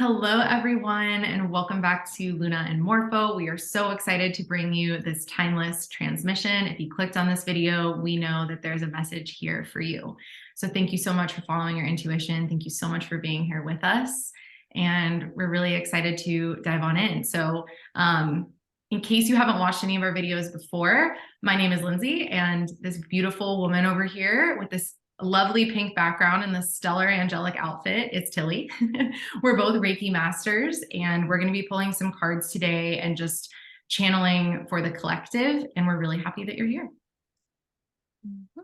Hello, everyone, and welcome back to Luna and Morpho. We are so excited to bring you this timeless transmission. If you clicked on this video, we know that there's a message here for you. So thank you so much for following your intuition. Thank you so much for being here with us. And we're really excited to dive on in. So in case you haven't watched any of our videos before, my name is Lindsay, and this beautiful woman over here with this lovely pink background and the stellar angelic outfit is Tilly. We're both Reiki masters, and we're going to be pulling some cards today and just channeling for the collective. And we're really happy that you're here. Mm-hmm.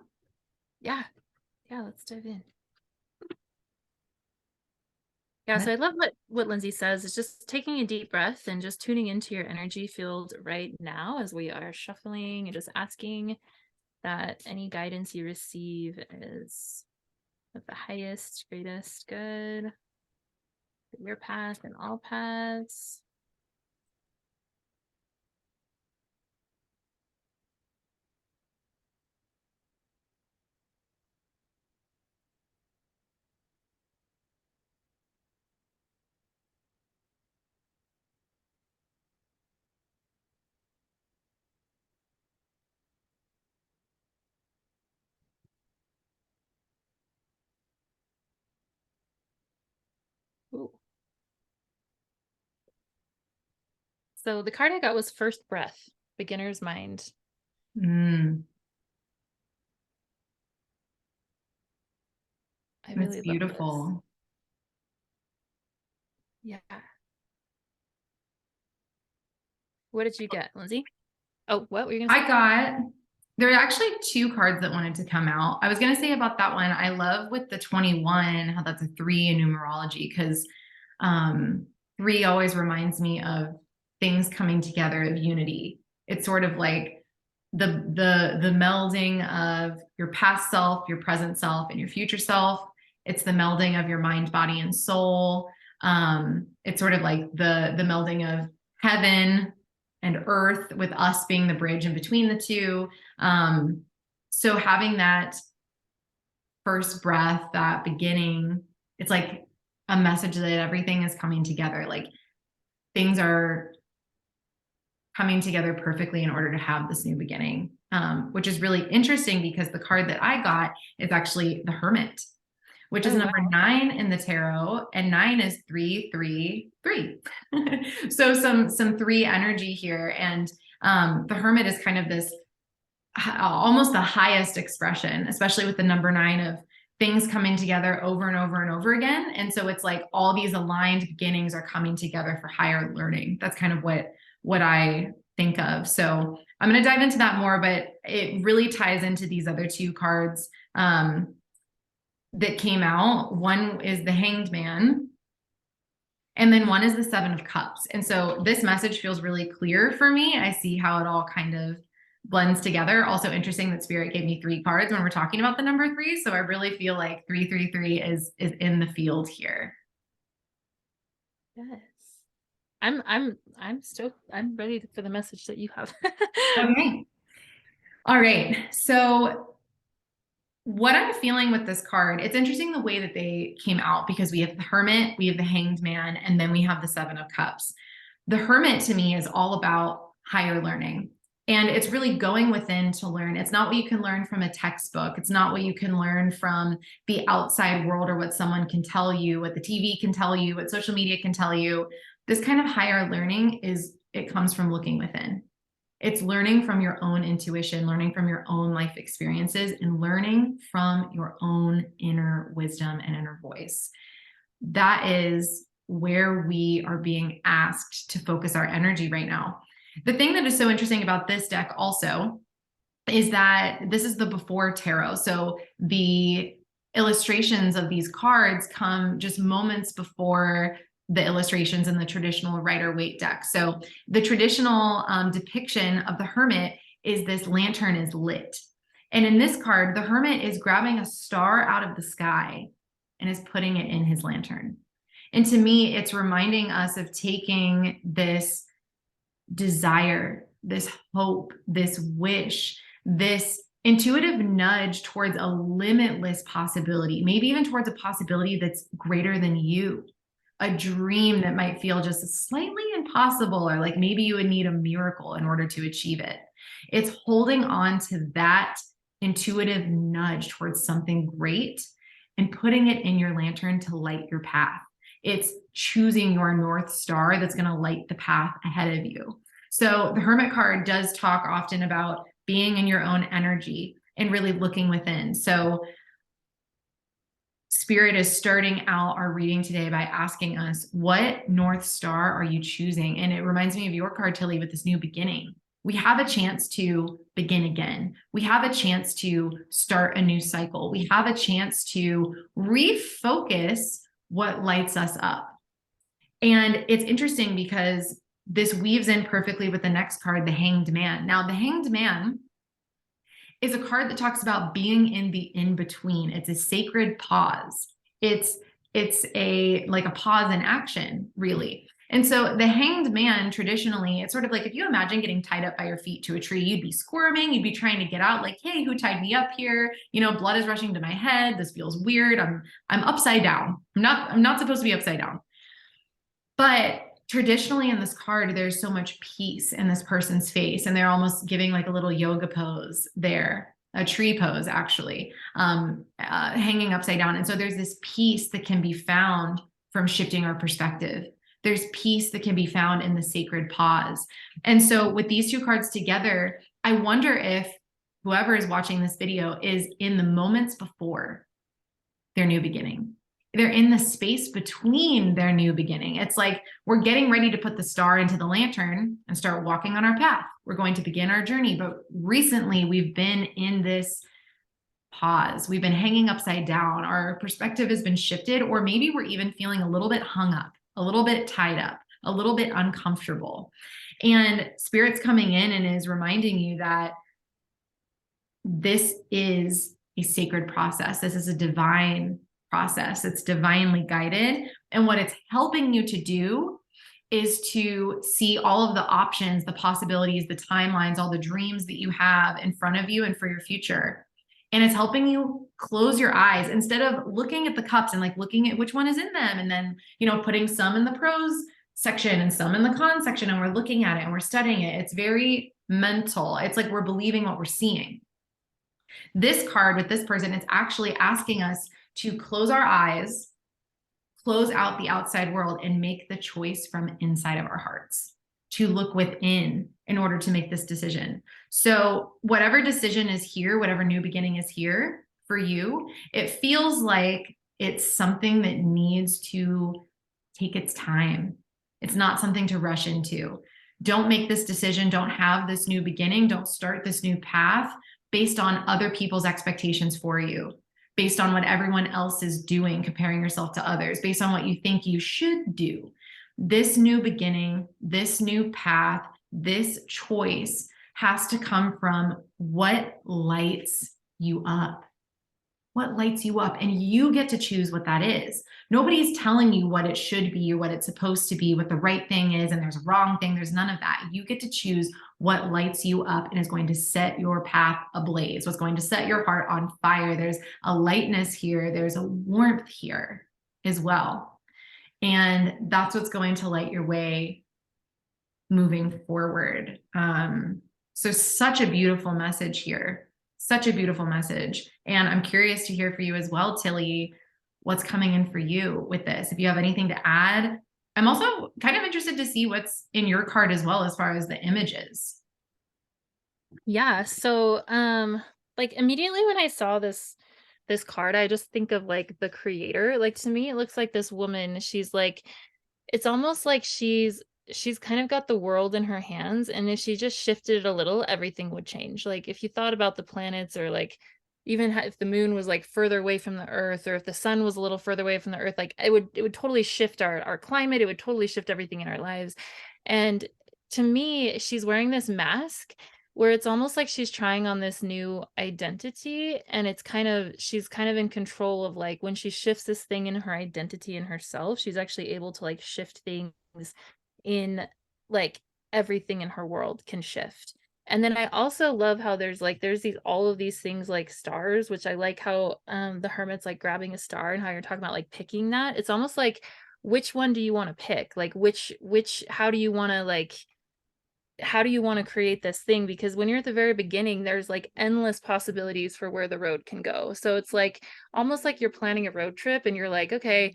Yeah, let's dive in. Yeah, so I love what Lindsay says. It's just taking a deep breath and just tuning into your energy field right now as we are shuffling and just asking that any guidance you receive is of the highest, greatest good for your path and all paths. Ooh. So the card I got was First Breath, Beginner's Mind. Mm. I really That's love beautiful. this. Yeah. What did you get, Lindsay? Oh, what were you gonna say? There are actually two cards that wanted to come out. I was going to say about that one, I love with the 21, how that's a 3 in numerology, because 3 always reminds me of things coming together of unity. It's sort of like the melding of your past self, your present self, and your future self. It's the melding of your mind, body, and soul. It's sort of like the melding of heaven and earth, with us being the bridge in between the two. So having that first breath, that beginning, it's like a message that everything is coming together. Like things are coming together perfectly in order to have this new beginning, which is really interesting because the card that I got is actually the Hermit, which is number 9 in the tarot, and 9 is 3, 3, 3. So some 3 energy here, and the Hermit is kind of this almost the highest expression, especially with the number 9 of things coming together over and over and over again. And so it's like all these aligned beginnings are coming together for higher learning. That's kind of what I think of. So I'm going to dive into that more, but it really ties into these other 2 cards that came out. One is the Hanged Man, and then one is the 7 of Cups. And so this message feels really clear for me. I see how it all kind of blends together. Also interesting that Spirit gave me 3 cards when we're talking about the number 3. So I really feel like 333 is in the field here. Yes. I'm ready for the message that you have. Okay. All right. So what I'm feeling with this card, it's interesting the way that they came out, because we have the Hermit, we have the Hanged Man, and then we have the 7 of Cups. The Hermit to me is all about higher learning. And it's really going within to learn. It's not what you can learn from a textbook. It's not what you can learn from the outside world, or what someone can tell you, what the TV can tell you, what social media can tell you. This kind of higher learning it comes from looking within. It's learning from your own intuition, learning from your own life experiences, and learning from your own inner wisdom and inner voice. That is where we are being asked to focus our energy right now. The thing that is so interesting about this deck also is that this is the before tarot. So the illustrations of these cards come just moments before the illustrations in the traditional Rider-Waite deck. So the traditional depiction of the Hermit is this lantern is lit. And in this card, the Hermit is grabbing a star out of the sky and is putting it in his lantern. And to me, it's reminding us of taking this desire, this hope, this wish, this intuitive nudge towards a limitless possibility, maybe even towards a possibility that's greater than you. a dream that might feel just slightly impossible, or like maybe you would need a miracle in order to achieve it. It's holding on to that intuitive nudge towards something great and putting it in your lantern to light your path. It's choosing your North Star that's going to light the path ahead of you. So the Hermit card does talk often about being in your own energy and really looking within. So Spirit is starting out our reading today by asking us, what North Star are you choosing? And it reminds me of your card, Tilly, with this new beginning. We have a chance to begin again. We have a chance to start a new cycle. We have a chance to refocus what lights us up. And it's interesting because this weaves in perfectly with the next card, the Hanged Man. Now, the Hanged Man is a card that talks about being in the in-between. It's a sacred pause. It's a like a pause in action, really. And so the Hanged Man, traditionally, it's sort of like if you imagine getting tied up by your feet to a tree, you'd be squirming, you'd be trying to get out, like, hey, who tied me up here? You know, blood is rushing to my head. This feels weird. I'm upside down. I'm not supposed to be upside down. But traditionally in this card, there's so much peace in this person's face, and they're almost giving like a little yoga pose there, a tree pose, actually, hanging upside down. And so there's this peace that can be found from shifting our perspective. There's peace that can be found in the sacred pause. And so with these two cards together, I wonder if whoever is watching this video is in the moments before their new beginning. They're in the space between their new beginning. It's like we're getting ready to put the star into the lantern and start walking on our path. We're going to begin our journey. But recently, we've been in this pause. We've been hanging upside down. Our perspective has been shifted, or maybe we're even feeling a little bit hung up, a little bit tied up, a little bit uncomfortable. And Spirit's coming in and is reminding you that this is a sacred process. This is a divine process. It's divinely guided. And what it's helping you to do is to see all of the options, the possibilities, the timelines, all the dreams that you have in front of you and for your future. And it's helping you close your eyes instead of looking at the cups and like looking at which one is in them. And then, you know, putting some in the pros section and some in the con section. And we're looking at it and we're studying it. It's very mental. It's like we're believing what we're seeing. This card with this person, it's actually asking us to close our eyes, close out the outside world, and make the choice from inside of our hearts, to look within in order to make this decision. So whatever decision is here, whatever new beginning is here for you, it feels like it's something that needs to take its time. It's not something to rush into. Don't make this decision. Don't have this new beginning. Don't start this new path based on other people's expectations for you, based on what everyone else is doing, comparing yourself to others, based on what you think you should do. This new beginning, this new path, this choice has to come from what lights you up. What lights you up? And you get to choose what that is. Nobody's telling you what it should be or what it's supposed to be, what the right thing is, and there's a wrong thing. There's none of that. You get to choose what lights you up and is going to set your path ablaze, what's going to set your heart on fire. There's a lightness here. There's a warmth here as well. And that's what's going to light your way moving forward. So such a beautiful message here. Such a beautiful message. And I'm curious to hear for you as well, Tilly, what's coming in for you with this. If you have anything to add. I'm also kind of interested to see what's in your card as well, as far as the images. Yeah. So, like immediately when I saw this card, I just think of like the creator. Like to me, it looks like this woman, she's like, it's almost like she's kind of got the world in her hands, and if she just shifted it a little, everything would change. Like if you thought about the planets, or like even if the moon was like further away from the earth, or if the sun was a little further away from the earth, like it would totally shift our climate. It would totally shift everything in our lives. And to me, she's wearing this mask where it's almost like she's trying on this new identity, and she's kind of in control of, like, when she shifts this thing in her identity and herself, she's actually able to like shift things in, like, everything in her world can shift. And then I also love how there's these all of these things like stars, which I like how the hermit's like grabbing a star, and how you're talking about like picking that. It's almost like which one do you want to pick? Like which how do you want to how do you want to create this thing? Because when you're at the very beginning, there's like endless possibilities for where the road can go. So it's like almost like you're planning a road trip and you're like, okay,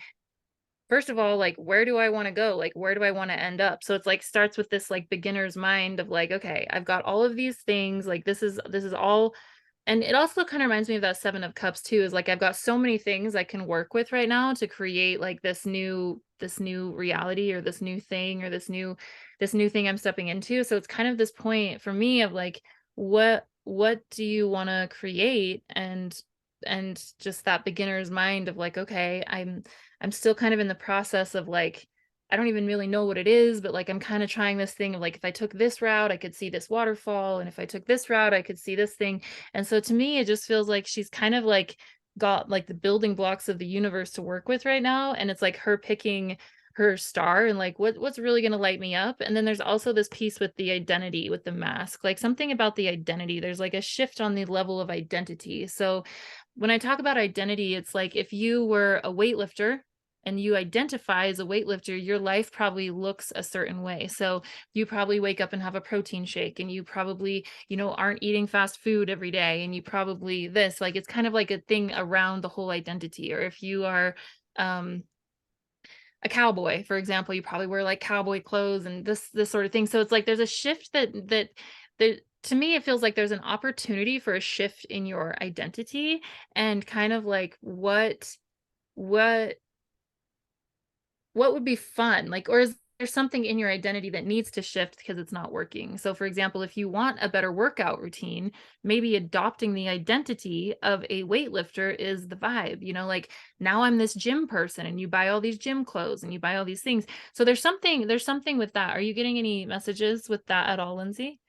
first of all, like, where do I want to go? Like, where do I want to end up? So it's like starts with this like beginner's mind of like, okay, I've got all of these things. Like, this is all. And it also kind of reminds me of that Seven of Cups too, is like I've got so many things I can work with right now to create like this new reality or this new thing or this new thing I'm stepping into. So it's kind of this point for me of like, what do you want to create? And just that beginner's mind of like, okay, I'm still kind of in the process of like, I don't even really know what it is, but like I'm kind of trying this thing of like, if I took this route, I could see this waterfall. And if I took this route, I could see this thing. And so to me, it just feels like she's kind of like got like the building blocks of the universe to work with right now. And it's like her picking her star and like what's really going to light me up. And then there's also this piece with the identity, with the mask, like something about the identity. There's like a shift on the level of identity. So when I talk about identity, it's like if you were a weightlifter and you identify as a weightlifter, your life probably looks a certain way. So you probably wake up and have a protein shake, and you probably, aren't eating fast food every day, and you probably this, like, it's kind of like a thing around the whole identity. Or if you are a cowboy, for example, you probably wear like cowboy clothes and this sort of thing. So it's like there's a shift that to me it feels like there's an opportunity for a shift in your identity, and kind of like what what would be fun? Like, or is there something in your identity that needs to shift because it's not working? So, for example, if you want a better workout routine, maybe adopting the identity of a weightlifter is the vibe, like now I'm this gym person, and you buy all these gym clothes and you buy all these things. So there's something with that. Are you getting any messages with that at all, Lindsay?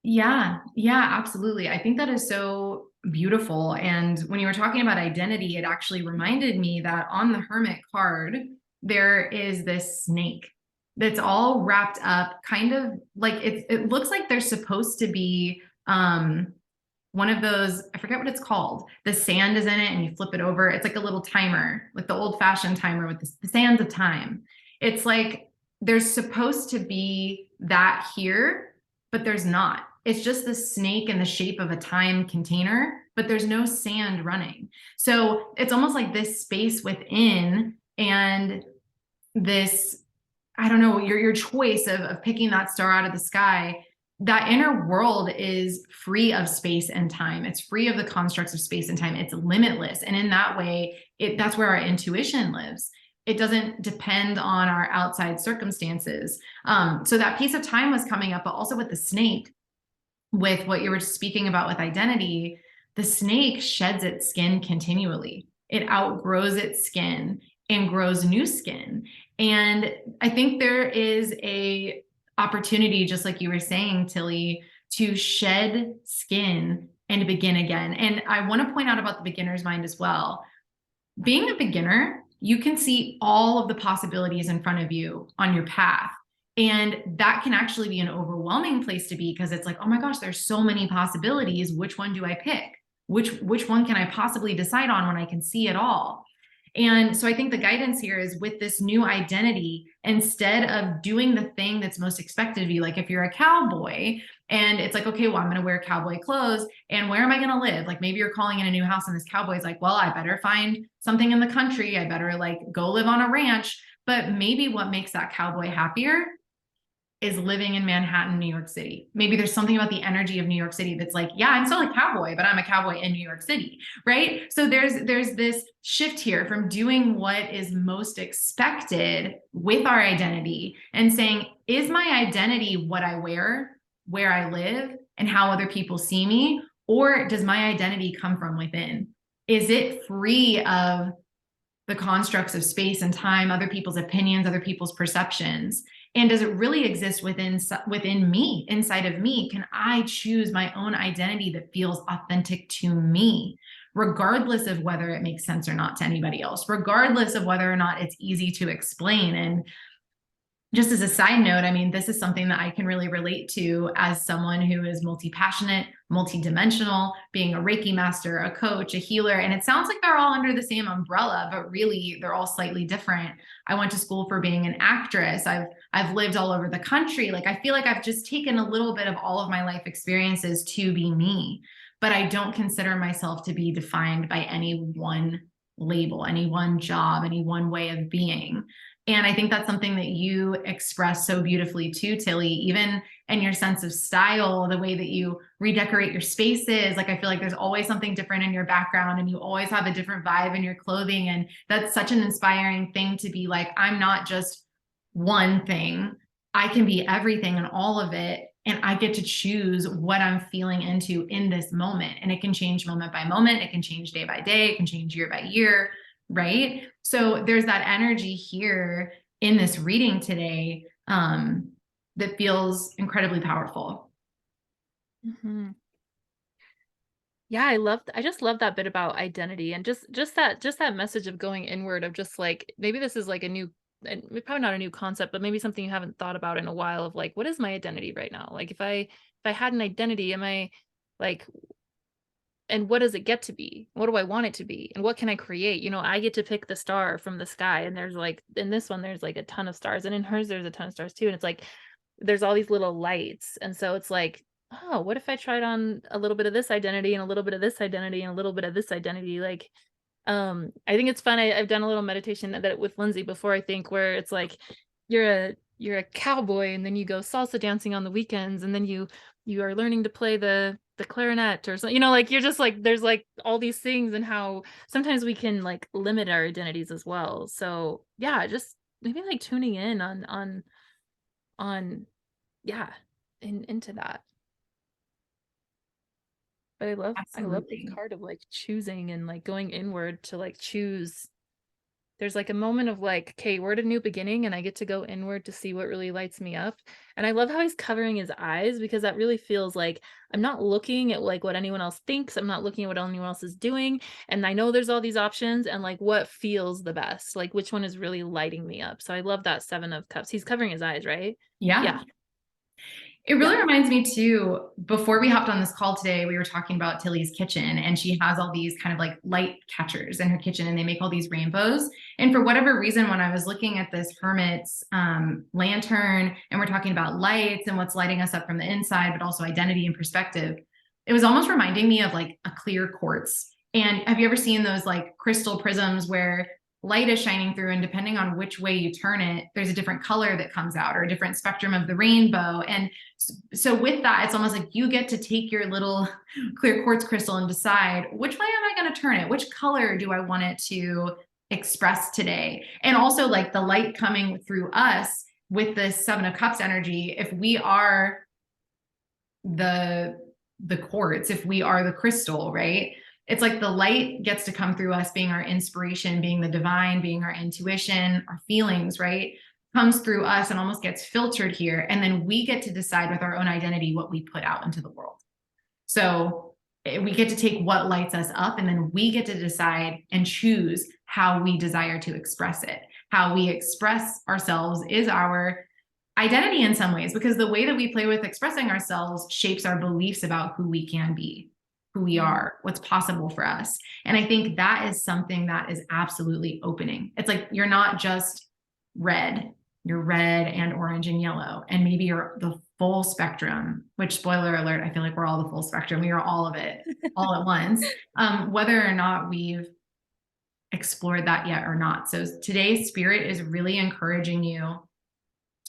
Yeah, yeah, absolutely. I think that is so beautiful. And when you were talking about identity, it actually reminded me that on the Hermit card, there is this snake that's all wrapped up, kind of like it looks like there's supposed to be one of those, I forget what it's called. The sand is in it and you flip it over. It's like a little timer, like the old-fashioned timer with the sands of time. It's like there's supposed to be that here, but there's not. It's just the snake in the shape of a time container, but there's no sand running. So it's almost like this space within, and this, I don't know, your choice of picking that star out of the sky. That inner world is free of space and time. It's free of the constructs of space and time. It's limitless. And in that way, that's where our intuition lives. It doesn't depend on our outside circumstances. So that piece of time was coming up, but also with the snake, with what you were speaking about with identity, the snake sheds its skin continually. It outgrows its skin and grows new skin. And I think there is a opportunity, just like you were saying, Tilly, to shed skin and begin again. And I want to point out about the beginner's mind as well. Being a beginner, you can see all of the possibilities in front of you on your path. And that can actually be an overwhelming place to be, because it's like, oh my gosh, there's so many possibilities. Which one do I pick? Which one can I possibly decide on when I can see it all? And so I think the guidance here is with this new identity, instead of doing the thing that's most expected of you, like if you're a cowboy and it's like, okay, well, I'm going to wear cowboy clothes, and where am I going to live? Like maybe you're calling in a new house and this cowboy's like, well, I better find something in the country. I better like go live on a ranch. But maybe what makes that cowboy happier is living in Manhattan, New York City. Maybe there's something about the energy of New York City that's like, yeah, I'm still a cowboy, but I'm a cowboy in New York City, right? So there's this shift here from doing what is most expected with our identity and saying, is my identity what I wear, where I live, and how other people see me? Or does my identity come from within? Is it free of the constructs of space and time, other people's opinions, other people's perceptions? And does it really exist within me, inside of me? Can I choose my own identity that feels authentic to me, regardless of whether it makes sense or not to anybody else, regardless of whether or not it's easy to explain? And just as a side note, I mean, this is something that I can really relate to as someone who is multi-passionate, multi-dimensional, being a Reiki master, a coach, a healer. And it sounds like they're all under the same umbrella, but really they're all slightly different. I went to school for being an actress. I've lived all over the country. Like I feel like I've just taken a little bit of all of my life experiences to be me, but I don't consider myself to be defined by any one label, any one job, any one way of being. And I think that's something that you express so beautifully too, Tilly, even in your sense of style, the way that you redecorate your spaces. Like, I feel like there's always something different in your background and you always have a different vibe in your clothing. And that's such an inspiring thing to be like, I'm not just one thing. I can be everything and all of it. And I get to choose what I'm feeling into in this moment. And it can change moment by moment. It can change day by day. It can change year by year, right? So there's that energy here in this reading today that feels incredibly powerful. Mm-hmm. Yeah, I just love that bit about identity and just that message of going inward, of just like, maybe this is like a new, and probably not a new concept, but maybe something you haven't thought about in a while, of like, what is my identity right now? Like if I had an identity, am I like, and what does it get to be? What do I want it to be? And what can I create? You know, I get to pick the star from the sky, and there's like, in this one there's like a ton of stars, and in hers there's a ton of stars too, and it's like there's all these little lights. And so it's like, oh, what if I tried on a little bit of this identity and a little bit of this identity and a little bit of this identity? Like, I think it's fun. I've done a little meditation that with Lindsay before, I think, where it's like you're a cowboy, and then you go salsa dancing on the weekends, and then you are learning to play the clarinet or something, you know, like you're just like, there's like all these things, and how sometimes we can like limit our identities as well. So yeah, just maybe like tuning in on yeah, into that. But I love this Absolutely. card of like choosing and like going inward to like choose. There's like a moment of like, okay, we're at a new beginning, and I get to go inward to see what really lights me up. And I love how he's covering his eyes, because that really feels like I'm not looking at like what anyone else thinks. I'm not looking at what anyone else is doing. And I know there's all these options, and like what feels the best, like which one is really lighting me up. So I love that Seven of Cups. He's covering his eyes, right? Yeah. Yeah. It Yeah. really reminds me too, before we hopped on this call today, we were talking about Tilly's kitchen, and she has all these kind of like light catchers in her kitchen, and they make all these rainbows. And for whatever reason, when I was looking at this hermit's lantern, and we're talking about lights and what's lighting us up from the inside, but also identity and perspective, it was almost reminding me of like a clear quartz. And have you ever seen those like crystal prisms where light is shining through, and depending on which way you turn it, there's a different color that comes out, or a different spectrum of the rainbow? And so with that, it's almost like you get to take your little clear quartz crystal and decide, which way am I going to turn it? Which color do I want it to express today? And also like the light coming through us with this Seven of Cups energy, if we are the quartz, if we are the crystal, right? It's like the light gets to come through us, being our inspiration, being the divine, being our intuition, our feelings, right? Comes through us and almost gets filtered here. And then we get to decide with our own identity what we put out into the world. So we get to take what lights us up, and then we get to decide and choose how we desire to express it. How we express ourselves is our identity in some ways, because the way that we play with expressing ourselves shapes our beliefs about who we can be, who we are, what's possible for us. And I think that is something that is absolutely opening. It's like you're not just red, you're red and orange and yellow, and maybe you're the full spectrum, which, spoiler alert, I feel like we're all the full spectrum. We are all of it all at once, whether or not we've explored that yet or not. So today's spirit is really encouraging you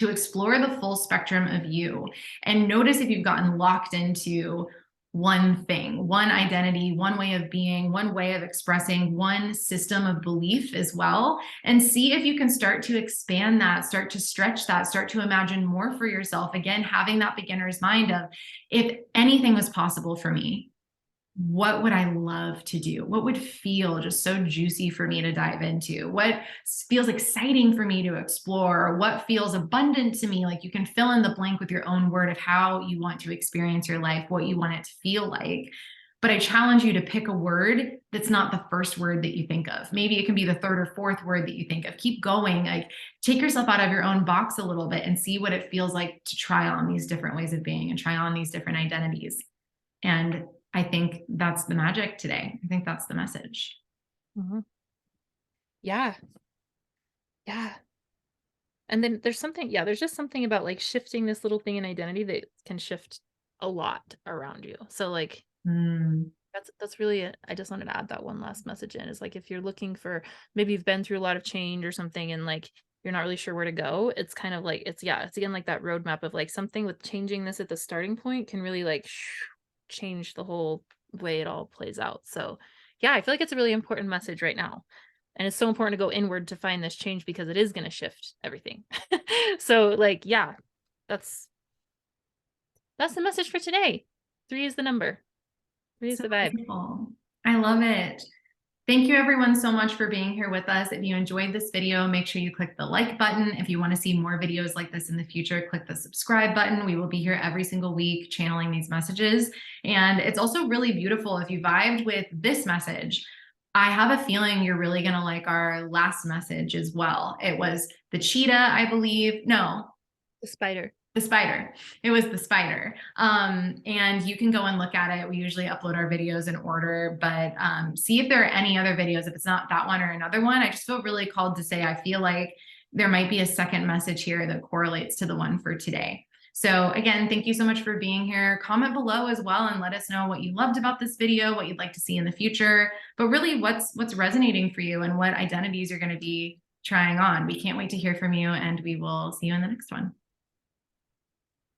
to explore the full spectrum of you, and notice if you've gotten locked into one thing, one identity, one way of being, one way of expressing, one system of belief as well. And see if you can start to expand that, start to stretch that, start to imagine more for yourself. Again, having that beginner's mind of, if anything was possible for me, what would I love to do? What would feel just so juicy for me to dive into? What feels exciting for me to explore? What feels abundant to me? Like, you can fill in the blank with your own word of how you want to experience your life, what you want it to feel like. But I challenge you to pick a word that's not the first word that you think of. Maybe it can be the third or fourth word that you think of. Keep going. Like, take yourself out of your own box a little bit and see what it feels like to try on these different ways of being and try on these different identities. And I think that's the magic today. I think that's the message. Mm-hmm. Yeah. Yeah. And then there's something, there's just something about like shifting this little thing in identity that can shift a lot around you. So like that's really it. I just wanted to add that one last message in, is like, if you're looking for, maybe you've been through a lot of change or something and like you're not really sure where to go, it's kind of like, it's again like that roadmap of like something with changing this at the starting point can really like change the whole way it all plays out. So yeah, I feel like it's a really important message right now. And it's so important to go inward to find this change because it is going to shift everything. So like, yeah, that's the message for today. 3 is the number. 3 is So the vibe. beautiful. I love it. Thank you everyone so much for being here with us. If you enjoyed this video, make sure you click the like button. If you want to see more videos like this in the future, click the subscribe button. We will be here every single week channeling these messages. And it's also really beautiful if you vibed with this message. I have a feeling you're really going to like our last message as well. It was the cheetah, I believe. No, The spider. the spider. It was the spider. And you can go and look at it. We usually upload our videos in order, but see if there are any other videos. If it's not that one or another one, I just feel really called to say, I feel like there might be a second message here that correlates to the one for today. So again, thank you so much for being here. Comment below as well and let us know what you loved about this video, what you'd like to see in the future, but really what's resonating for you and what identities you're going to be trying on. We can't wait to hear from you, and we will see you in the next one.